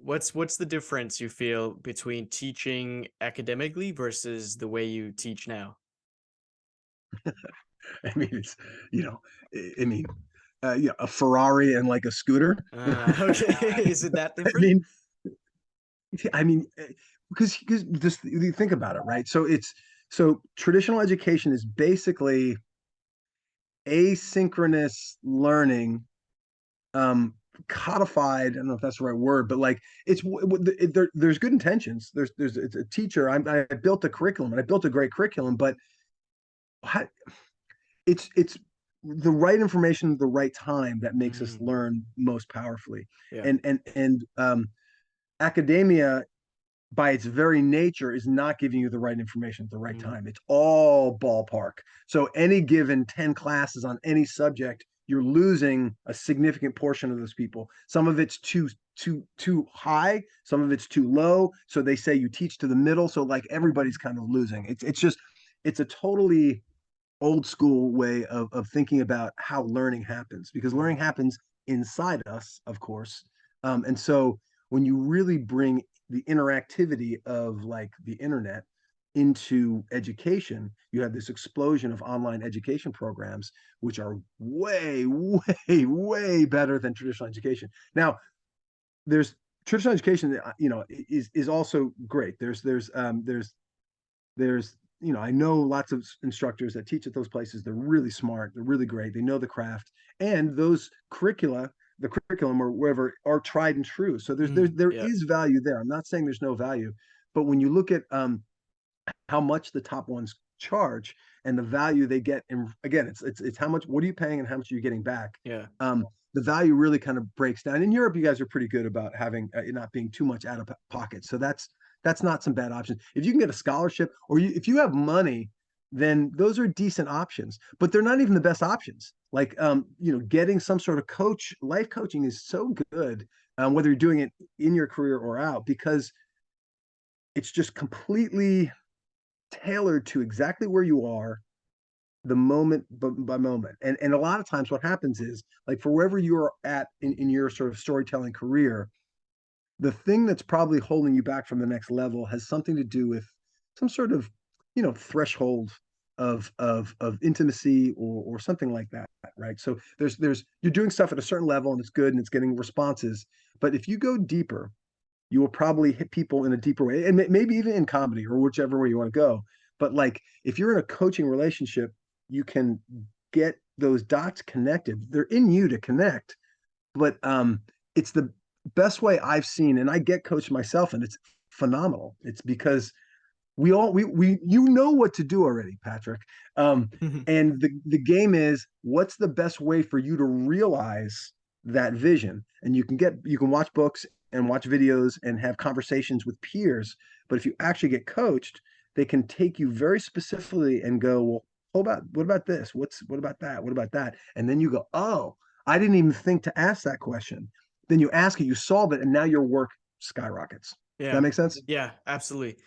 What's the difference you feel between teaching academically versus the way you teach now? I mean, it's, you know, I mean, a Ferrari and like a scooter. Okay. Is it that I different? mean, I mean, because just you think about it, right? So traditional education is basically asynchronous learning, um, codified. I don't know if that's the right word, but like there's good intentions. There's it's a teacher. I built a curriculum and I built a great curriculum, but how, it's the right information at the right time that makes us Mm, learn most powerfully. yeah. And academia by its very nature is not giving you the right information at the right Mm, time. It's all ballpark. So any given 10 classes on any subject, you're losing a significant portion of those people. Some of it's too high, some of it's too low. So they say you teach to the middle. So like everybody's kind of losing. It's just it's a totally old school way of thinking about how learning happens, because learning mm, happens inside us, of course. And so when you really bring the interactivity of like the internet into education, you have this explosion of online education programs, which are way, way, way better than traditional education. Now, there's traditional education, is also great. There's I know lots of instructors that teach at those places. They're really smart, they're really great, they know the craft, and those the curriculum or wherever, are tried and true. So there yeah. is value there. I'm not saying there's no value, but when you look at how much the top ones charge and the value they get, and again, it's how much, what are you paying and how much are you getting back. Yeah. um the value really kind of breaks down. In Europe, you guys are pretty good about having not being too much out of pocket, so that's not some bad options. If you can get a scholarship, or if you have money, then those are decent options, but they're not even the best options. Like, getting some sort of life coaching is so good, whether you're doing it in your career or out, because it's just completely tailored to exactly where you are, the moment by moment. And a lot of times what happens is, like, for wherever you're at in your sort of storytelling career, the thing that's probably holding you back from the next level has something to do with some sort of, threshold of intimacy, or something like that, right? So there's you're doing stuff at a certain level and it's good and it's getting responses, but if you go deeper, you will probably hit people in a deeper way, and maybe even in comedy or whichever way you want to go. But like, if you're in a coaching relationship, you can get those dots connected. They're in you to connect, but it's the best way I've seen, and I get coached myself, and it's phenomenal. It's because we you know what to do already, Patrick. And the game is, what's the best way for you to realize that vision? And you can watch books and watch videos and have conversations with peers, but if you actually get coached, they can take you very specifically and go, well, what about this? What about that? What about that? And then you go, oh, I didn't even think to ask that question. Then you ask it, you solve it, and now your work skyrockets. Does that Yeah. make sense? Yeah, absolutely.